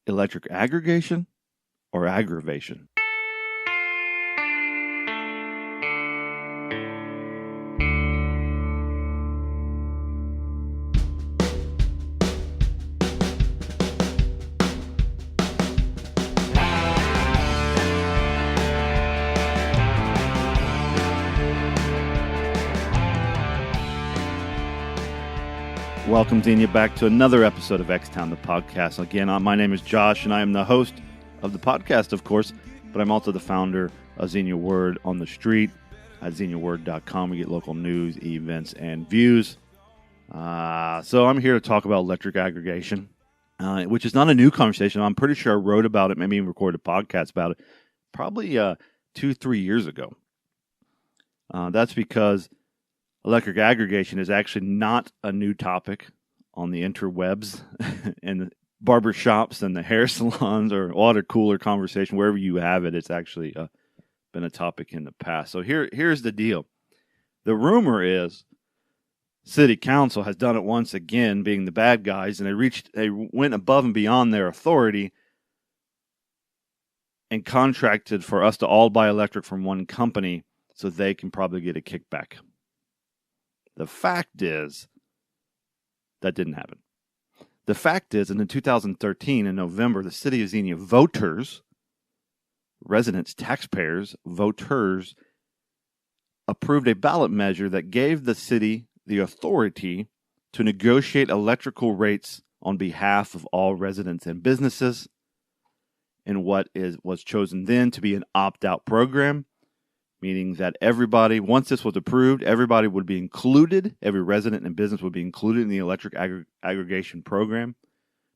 electric aggregation or aggravation? Welcome, Xenia, back to another episode of X-Town, the podcast. Again, my name is Josh, and I am the host of the podcast, of course, but I'm also the founder of Xenia Word on the Street at xeniaword.com. We get local news, events, and views. So I'm here to talk about electric aggregation, which is not a new conversation. I'm pretty sure I wrote about it, maybe even recorded a podcast about it, probably 2-3 years ago. That's because electric aggregation is actually not a new topic on the interwebs and the barber shops and the hair salons or water cooler conversation, wherever you have it. It's actually been a topic in the past. So here's the deal. The rumor is City Council has done it once again, being the bad guys, and they went above and beyond their authority and contracted for us to all buy electric from one company so they can probably get a kickback. The fact is, that didn't happen. The fact is, in 2013, in November, the City of Xenia voters, residents, taxpayers, voters, approved a ballot measure that gave the city the authority to negotiate electrical rates on behalf of all residents and businesses in what was chosen then to be an opt-out program, meaning that everybody, once this was approved, everybody would be included, every resident and business would be included in the electric aggregation program,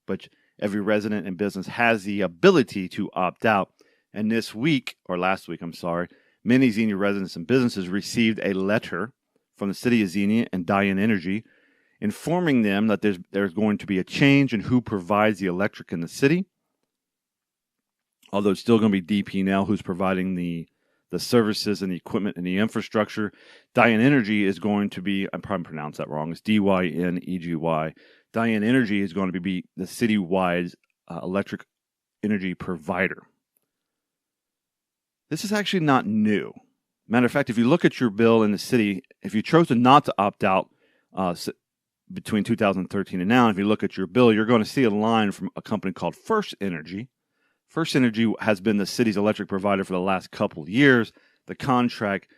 but every resident and business has the ability to opt out. And this week, or last week, many Xenia residents and businesses received a letter from the City of Xenia and Diane Energy informing them that there's going to be a change in who provides the electric in the city, although it's still going to be DP&L who's providing the services and the equipment and the infrastructure. Diane Energy is going to be, I probably pronounced that wrong, it's DYNEGY. Diane Energy is going to be the citywide electric energy provider. This is actually not new. Matter of fact, if you look at your bill in the city, if you chose not to opt out between 2013 and now, if you look at your bill, you're going to see a line from a company called First Energy. First Energy has been the city's electric provider for the last couple of years. The contract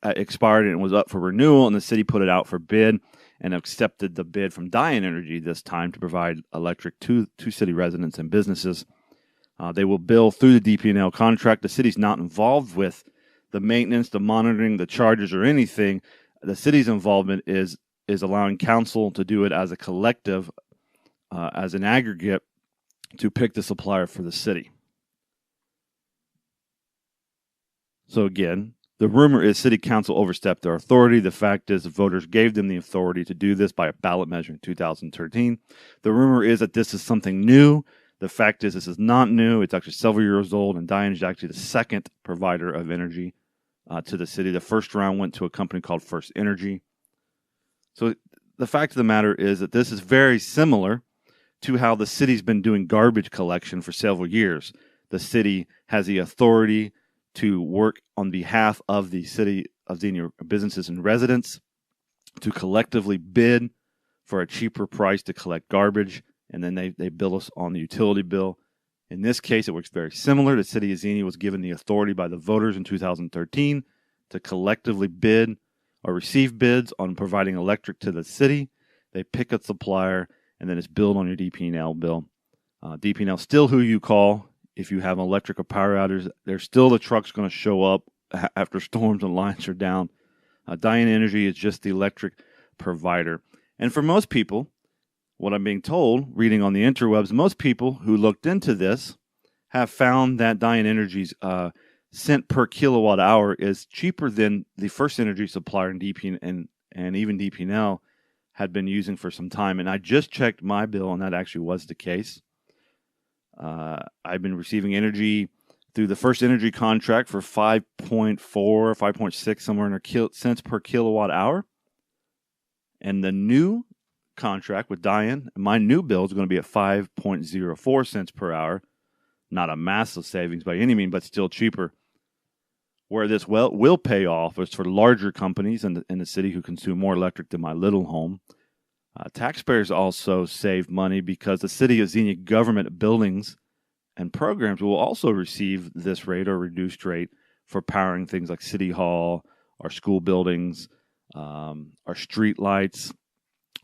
expired and was up for renewal, and the city put it out for bid and accepted the bid from Diane Energy this time to provide electric to city residents and businesses. They will bill through the DP&L contract. The city's not involved with the maintenance, the monitoring, the charges, or anything. The city's involvement is allowing council to do it as a collective, as an aggregate, to pick the supplier for the city. So again, the rumor is City Council overstepped their authority. The fact is the voters gave them the authority to do this by a ballot measure in 2013. The rumor is that this is something new. The fact is this is not new. It's actually several years old, and Diane is actually the second provider of energy to the city. The first round went to a company called First Energy. So the fact of the matter is that this is very similar to how the city's been doing garbage collection for several years. The city has the authority to work on behalf of the City of Xenia businesses and residents to collectively bid for a cheaper price to collect garbage, and then they bill us on the utility bill. In this case, it works very similar. The City of Xenia was given the authority by the voters in 2013 to collectively bid or receive bids on providing electric to the city. They pick a supplier, and then it's billed on your DP&L bill. DP&L still who you call. If you have electric or power outages, there's still the truck's going to show up after storms and lines are down. Diane Energy is just the electric provider. And for most people, what I'm being told, reading on the interwebs, most people who looked into this have found that Diane Energy's cent per kilowatt hour is cheaper than the First Energy supplier and even DP&L had been using for some time. And I just checked my bill, and that actually was the case. I've been receiving energy through the First Energy contract for 5.4, 5.6, somewhere in there, cents per kilowatt hour. And the new contract with Diane, and my new bill is going to be at 5.04 cents per hour. Not a massive savings by any means, but still cheaper. Where this will pay off is for larger companies in the city who consume more electric than my little home. Taxpayers also save money because the city of Xenia government buildings and programs will also receive this rate or reduced rate for powering things like City Hall, our school buildings, our street lights,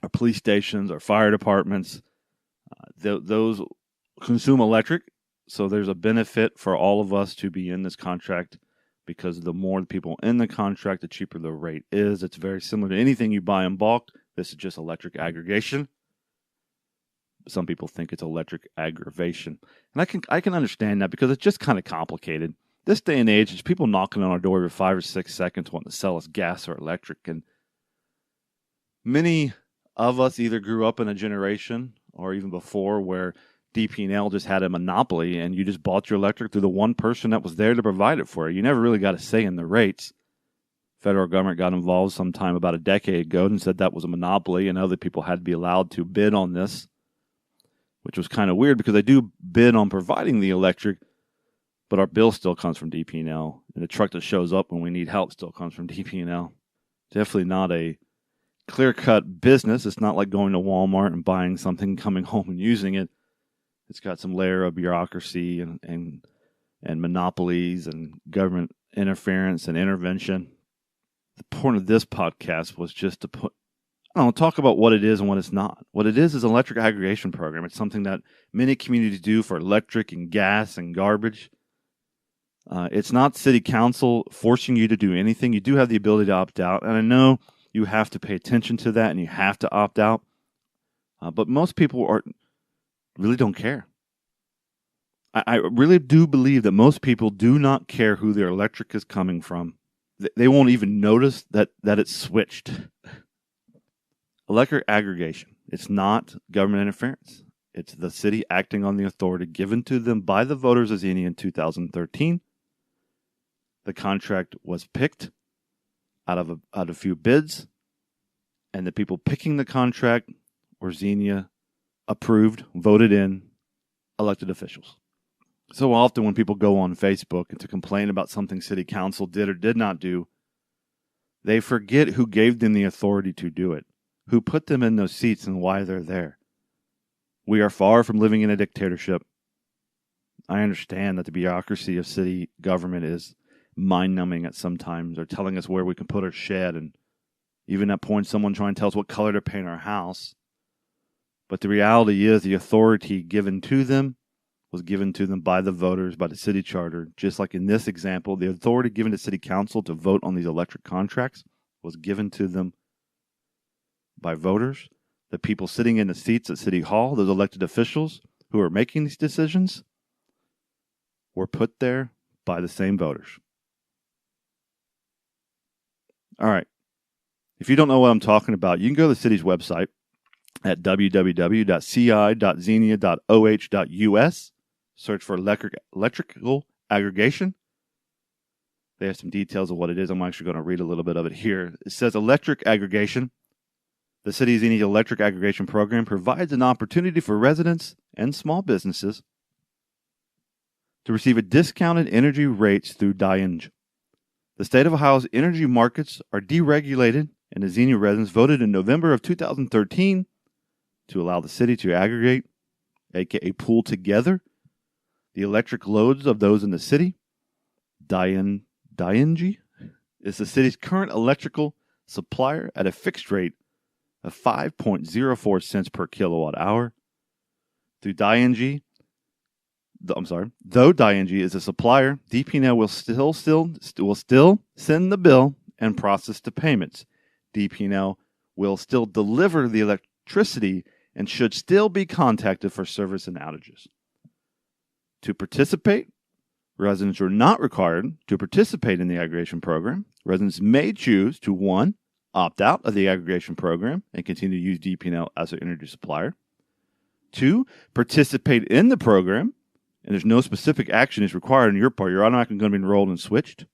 our police stations, our fire departments. Those consume electric, so there's a benefit for all of us to be in this contract because the more people in the contract, the cheaper the rate is. It's very similar to anything you buy in bulk. This is just electric aggregation. Some people think it's electric aggravation. And I can understand that because it's just kind of complicated. This day and age, there's people knocking on our door every 5 or 6 seconds wanting to sell us gas or electric. And many of us either grew up in a generation or even before where DP&L just had a monopoly and you just bought your electric through the one person that was there to provide it for you. You never really got a say in the rates. Federal government got involved sometime about a decade ago and said that was a monopoly and other people had to be allowed to bid on this, which was kind of weird because they do bid on providing the electric, but our bill still comes from DP&L, and the truck that shows up when we need help still comes from DP&L. Definitely not a clear-cut business. It's not like going to Walmart and buying something, coming home and using it. It's got some layer of bureaucracy and monopolies and government interference and intervention. The point of this podcast was just to talk about what it is and what it's not. What it is an electric aggregation program. It's something that many communities do for electric and gas and garbage. It's not city council forcing you to do anything. You do have the ability to opt out. And I know you have to pay attention to that and you have to opt out. But most people really don't care. I really do believe that most people do not care who their electric is coming from. They won't even notice that it's switched. Electric aggregation. It's not government interference. It's the city acting on the authority given to them by the voters of Xenia in 2013. The contract was picked out of a few bids, and the people picking the contract were Xenia approved, voted in, elected officials. So often when people go on Facebook and to complain about something city council did or did not do, they forget who gave them the authority to do it, who put them in those seats and why they're there. We are far from living in a dictatorship. I understand that the bureaucracy of city government is mind-numbing at some times, or telling us where we can put our shed, and even at points someone trying to tell us what color to paint our house. But the reality is the authority given to them was given to them by the voters, by the city charter. Just like in this example, the authority given to city council to vote on these electric contracts was given to them by voters. The people sitting in the seats at City Hall, those elected officials who are making these decisions, were put there by the same voters. All right. If you don't know what I'm talking about, you can go to the city's website at www.ci.xenia.oh.us. Search for electrical aggregation. They have some details of what it is. I'm actually going to read a little bit of it here. It says electric aggregation. The city's Xenia electric aggregation program provides an opportunity for residents and small businesses to receive a discounted energy rates through Diane. The state of Ohio's energy markets are deregulated, and the Xenia residents voted in November of 2013 to allow the city to aggregate, aka pool together, the electric loads of those in the city. Diane is the city's current electrical supplier at a fixed rate of 5.04 cents per kilowatt hour. Though Diane is a supplier, DP&L will still send the bill and process the payments. DP&L will still deliver the electricity and should still be contacted for service and outages. To participate, residents are not required to participate in the aggregation program. Residents may choose to 1. Opt out of the aggregation program and continue to use DP&L as their energy supplier. 2. Participate in the program, and there's no specific action is required on your part. You're automatically going to be enrolled and switched.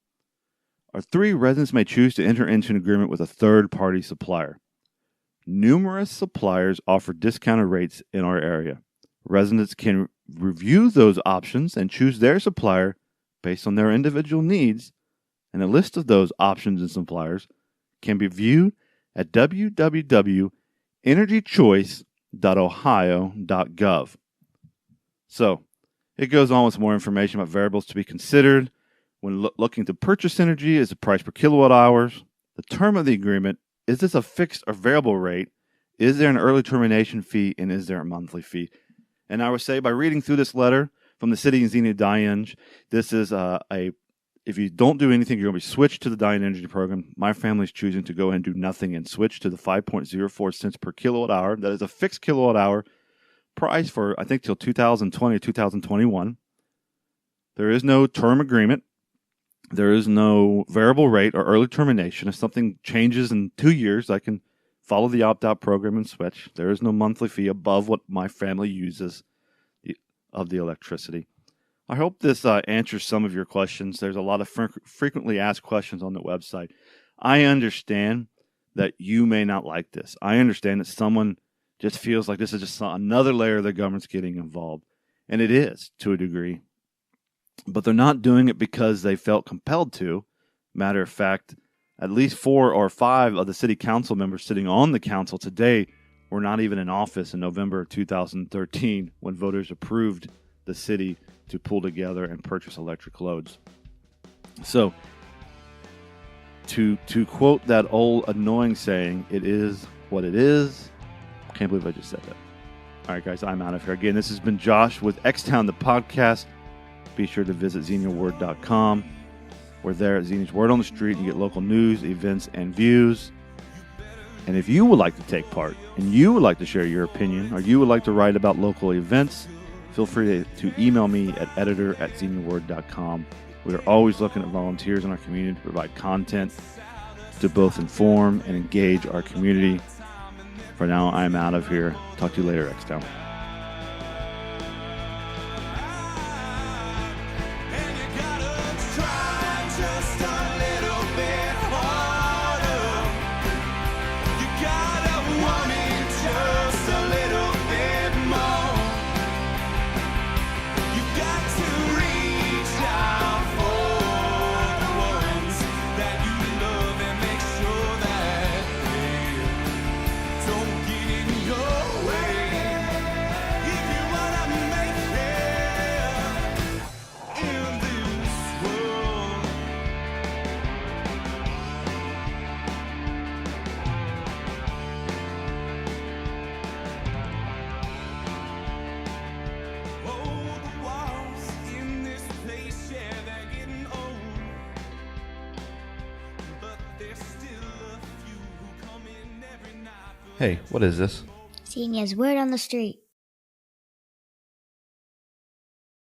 Or 3. Residents may choose to enter into an agreement with a third-party supplier. Numerous suppliers offer discounted rates in our area. Residents can review those options and choose their supplier based on their individual needs, and a list of those options and suppliers can be viewed at www.energychoice.ohio.gov. So, it goes on with some more information about variables to be considered when looking to purchase energy. Is the price per kilowatt hours, the term of the agreement, is this a fixed or variable rate, is there an early termination fee, and is there a monthly fee? And I would say by reading through this letter from the city of Xenia Dienge, this is if you don't do anything, you're going to be switched to the Diane Energy Program. My family's choosing to go ahead and do nothing and switch to the 5.04 cents per kilowatt hour. That is a fixed kilowatt hour price for, I think, till 2020 or 2021. There is no term agreement. There is no variable rate or early termination. If something changes in 2 years, I can follow the opt-out program and switch. There is no monthly fee above what my family uses of the electricity. I hope this answers some of your questions. There's a lot of frequently asked questions on the website. I understand that you may not like this. I understand that someone just feels like this is just another layer of the government's getting involved. And it is, to a degree. But they're not doing it because they felt compelled to. Matter of fact, at least 4 or 5 of the city council members sitting on the council today were not even in office in November of 2013 when voters approved the city to pull together and purchase electric loads. So, to quote that old annoying saying, it is what it is. Can't believe I just said that. All right, guys, I'm out of here. Again, this has been Josh with X-Town, the podcast. Be sure to visit XeniaWord.com. We're there at Xenia's Word on the Street. You get local news, events, and views. And if you would like to take part, and you would like to share your opinion, or you would like to write about local events, feel free to email me at editor@XeniaWord.com. We are always looking at volunteers in our community to provide content to both inform and engage our community. For now, I'm out of here. Talk to you later, X-Town. Hey, what is this? Xenia's Word on the Street.